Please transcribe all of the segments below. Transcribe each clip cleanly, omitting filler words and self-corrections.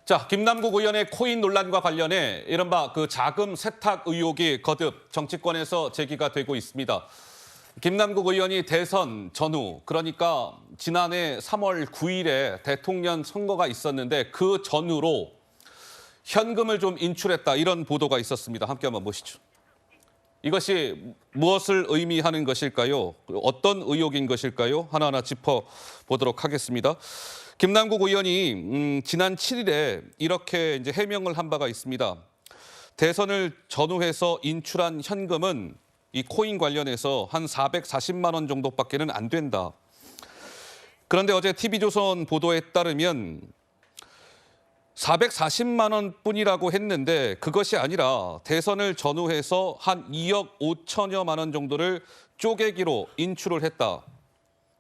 자, 김남국 의원의 코인 논란과 관련해 이른바 그 자금 세탁 의혹이 거듭 정치권에서 제기가 되고 있습니다. 김남국 의원이 대선 전후, 그러니까 지난해 3월 9일에 대통령 선거가 있었는데 그 전후로 현금을 좀 인출했다, 이런 보도가 있었습니다. 함께 한번 보시죠. 이것이 무엇을 의미하는 것일까요? 어떤 의혹인 것일까요? 하나하나 짚어보도록 하겠습니다. 김남국 의원이 지난 7일에 이렇게 이제 해명을 한 바가 있습니다. 대선을 전후해서 인출한 현금은 이 코인 관련해서 한 440만 원 정도밖에는 안 된다. 그런데 어제 TV조선 보도에 따르면 440만 원뿐이라고 했는데 그것이 아니라 대선을 전후해서 한 2억 5천여만 원 정도를 쪼개기로 인출을 했다.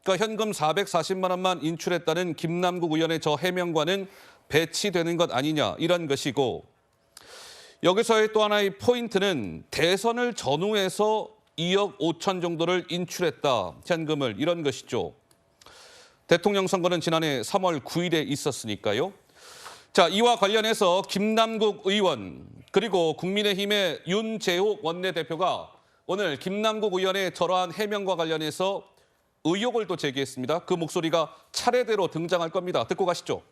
그러니까 현금 440만 원만 인출했다는 김남국 의원의 저 해명과는 배치되는 것 아니냐, 이런 것이고, 여기서의 또 하나의 포인트는 대선을 전후해서 2억 5천 정도를 인출했다, 현금을, 이런 것이죠. 대통령 선거는 지난해 3월 9일에 있었으니까요. 자, 이와 관련해서 김남국 의원 그리고 국민의힘의 윤재욱 원내대표가 오늘 김남국 의원의 저러한 해명과 관련해서 의혹을 또 제기했습니다. 그 목소리가 차례대로 등장할 겁니다. 듣고 가시죠.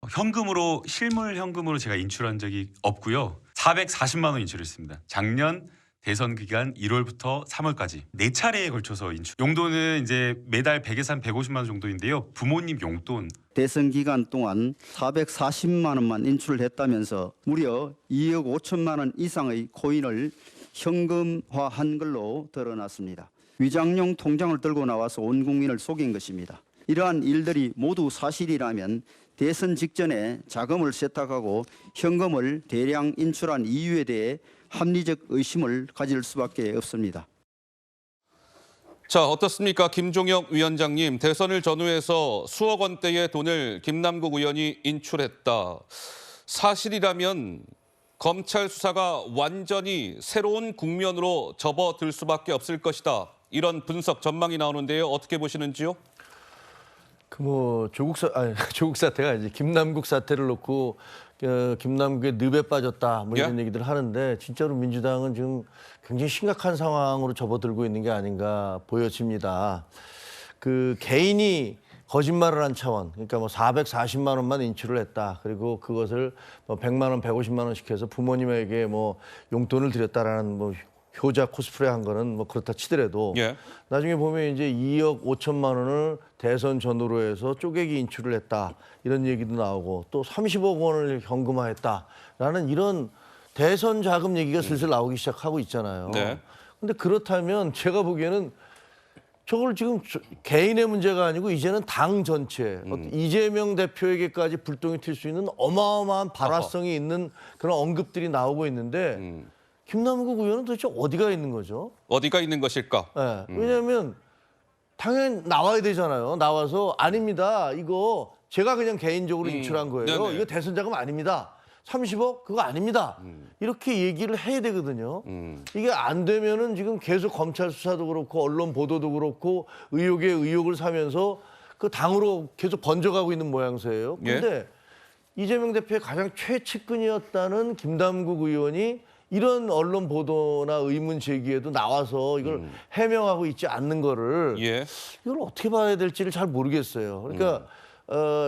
현금으로, 실물 현금으로 제가 인출한 적이 없고요. 440만 원 인출했습니다. 작년 대선 기간 1월부터 3월까지 4차례에 걸쳐서 인출. 용도는 이제 매달 100에서 한 150만 원 정도인데요. 부모님 용돈. 대선 기간 동안 440만 원만 인출을 했다면서 무려 2억 5천만 원 이상의 코인을 현금화한 걸로 드러났습니다. 위장용 통장을 들고 나와서 온 국민을 속인 것입니다. 이러한 일들이 모두 사실이라면 대선 직전에 자금을 세탁하고 현금을 대량 인출한 이유에 대해 합리적 의심을 가질 수밖에 없습니다. 자, 어떻습니까? 김종혁 위원장님, 대선을 전후해서 수억 원대의 돈을 김남국 의원이 인출했다. 사실이라면 검찰 수사가 완전히 새로운 국면으로 접어들 수밖에 없을 것이다, 이런 분석, 전망이 나오는데요. 어떻게 보시는지요? 조국 사태가 이제 김남국 사태를 놓고 김남국의 늪에 빠졌다, 뭐 이런 얘기들 하는데, 진짜로 민주당은 지금 굉장히 심각한 상황으로 접어들고 있는 게 아닌가 보여집니다. 그 개인이 거짓말을 한 차원, 그러니까 뭐 440만 원만 인출을 했다, 그리고 그것을 뭐 100만 원, 150만 원씩 해서 부모님에게 뭐 용돈을 드렸다라는 뭐 효자 코스프레 한 거는 뭐 그렇다 치더라도, 나중에 보면 이제 2억 5천만 원을 대선 전후로 해서 쪼개기 인출을 했다, 이런 얘기도 나오고, 또 30억 원을 현금화했다라는 이런 대선 자금 얘기가 슬슬 나오기 시작하고 있잖아요. 근데 그렇다면 제가 보기에는 저걸 지금 개인의 문제가 아니고 이제는 당 전체, 이재명 대표에게까지 불똥이 튈 수 있는 어마어마한 발화성이 있는 그런 언급들이 나오고 있는데, 김남국 의원은 도대체 어디가 있는 거죠? 어디가 있는 것일까? 네, 왜냐하면 당연히 나와야 되잖아요. 나와서 아닙니다, 이거 제가 그냥 개인적으로 인출한 거예요. 이거 대선 자금 아닙니다. 30억? 그거 아닙니다. 이렇게 얘기를 해야 되거든요. 이게 안 되면은 지금 계속 검찰 수사도 그렇고 언론 보도도 그렇고 의혹에 의혹을 사면서 그 당으로 계속 번져가고 있는 모양새예요. 근데 이재명 대표의 가장 최측근이었다는 김남국 의원이 이런 언론 보도나 의문 제기에도 나와서 이걸 해명하고 있지 않는 거를 이걸 어떻게 봐야 될지를 잘 모르겠어요. 그러니까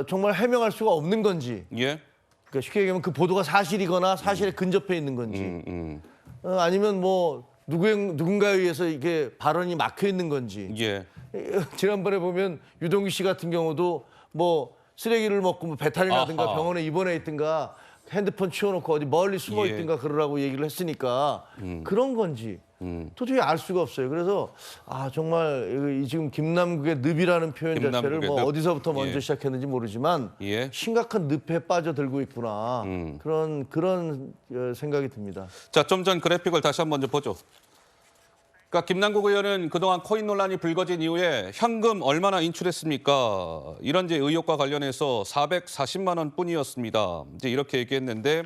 정말 해명할 수가 없는 건지, 그러니까 쉽게 얘기하면 그 보도가 사실이거나 사실에 근접해 있는 건지, 아니면 뭐 누군가에 의해서 이게 발언이 막혀 있는 건지. 지난번에 보면 유동규 씨 같은 경우도 뭐 쓰레기를 먹고 뭐 배탈이 나든가 병원에 입원해 있든가 핸드폰 치워놓고 어디 멀리 숨어 있든가 그러라고 얘기를 했으니까 그런 건지 도저히 알 수가 없어요. 그래서 정말 지금 김남국의 늪이라는 표현 자체를 뭐 어디서부터 먼저 시작했는지 모르지만 심각한 늪에 빠져들고 있구나, 그런 생각이 듭니다. 자, 좀 전 그래픽을 다시 한번 보죠. 그러니까 김남국 의원은 그동안 코인 논란이 불거진 이후에 현금 얼마나 인출했습니까? 이런 이제 의혹과 관련해서 440만 원뿐이었습니다. 이제 이렇게 얘기했는데,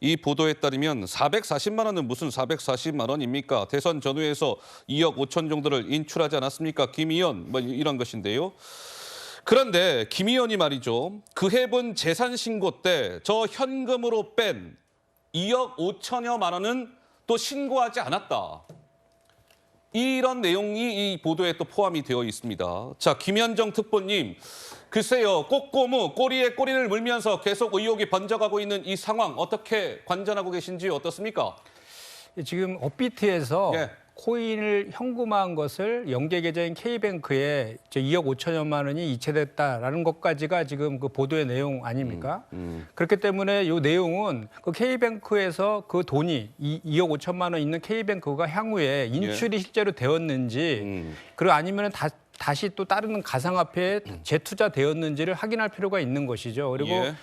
이 보도에 따르면 440만 원은 무슨 440만 원입니까? 대선 전후에서 2억 5천 정도를 인출하지 않았습니까? 김 의원, 뭐 이런 것인데요. 그런데 김 의원이 말이죠. 그 해본 재산 신고 때 저 현금으로 뺀 2억 5천여만 원은 또 신고하지 않았다. 이런 내용이 이 보도에 또 포함이 되어 있습니다. 자, 김현정 특보님, 글쎄요, 꼬꼬무 꼬리에 꼬리를 물면서 계속 의혹이 번져가고 있는 이 상황 어떻게 관전하고 계신지 어떻습니까? 지금 업비트에서 예. 코인을 현금화한 것을 연계 계좌인 K뱅크에 2억 5천여만 원이 이체됐다라는 것까지가 지금 그 보도의 내용 아닙니까? 그렇기 때문에 이 내용은 그 K뱅크에서 그 돈이 2억 5천만 원 있는 K뱅크가 향후에 인출이 실제로 되었는지 그리고 아니면 다시 또 다른 가상화폐에 재투자되었는지를 확인할 필요가 있는 것이죠. 그리고 예.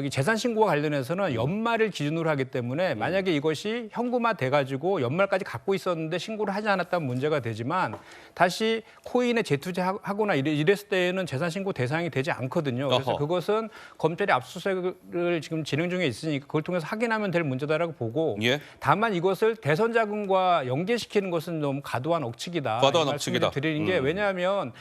재산 신고와 관련해서는 연말을 기준으로 하기 때문에 만약에 이것이 현금화 돼가지고 연말까지 갖고 있었는데 신고를 하지 않았다면 문제가 되지만 다시 코인에 재투자하거나 이랬을 때에는 재산 신고 대상이 되지 않거든요. 그래서 어허. 그것은 검찰이 압수수색을 지금 진행 중에 있으니까 그걸 통해서 확인하면 될 문제다라고 보고 예. 다만 이것을 대선 자금과 연계시키는 것은 너무 과도한 억측이다. 과도한 이 억측이다. 말씀을 드리는 게 왜냐하면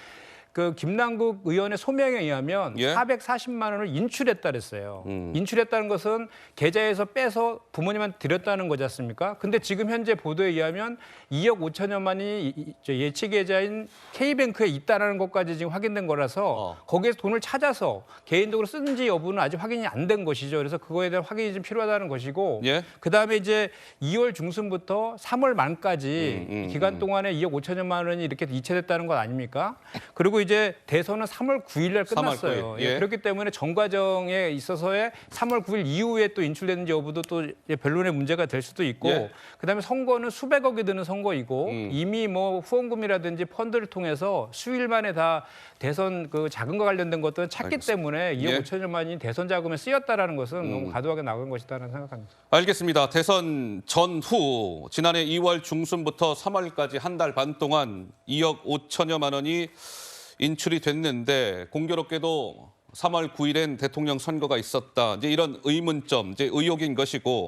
그 김남국 의원의 소명에 의하면 예. 440만 원을 인출했다 그랬어요. 인출했다는 것은 계좌에서 빼서 부모님한테 드렸다는 거지 않습니까? 근데 지금 현재 보도에 의하면 2억 5천여만이 예치 계좌인 K뱅크에 있다는 것까지 지금 확인된 거라서 거기에서 돈을 찾아서 개인적으로 쓰는지 여부는 아직 확인이 안 된 것이죠. 그래서 그거에 대한 확인이 좀 필요하다는 것이고 예. 그다음에 이제 2월 중순부터 3월 말까지 기간 동안에 2억 5천여만 원이 이렇게 이체됐다는 것 아닙니까? 그리고 이제 대선은 3월 9일 날 3월 끝났어요. 9일. 예. 그렇기 때문에 전 과정에 있어서의 3월 9일 이후에 또 인출되는지 여부도 또 이제 변론의 문제가 될 수도 있고 예. 그다음에 선거는 수백억이 드는 선거이고 이미 뭐 후원금이라든지 펀드를 통해서 수일 만에 다 대선 그 자금과 관련된 것들은 찾기 때문에 2억 예. 5천여만이 대선 자금에 쓰였다라는 것은 너무 과도하게 나간 것이다라는 생각합니다. 알겠습니다. 대선 전후 지난해 2월 중순부터 3월까지 한 달 반 동안 2억 5천여만 원이 인출이 됐는데 공교롭게도 3월 9일엔 대통령 선거가 있었다. 이제 이런 의문점, 이제 의혹인 것이고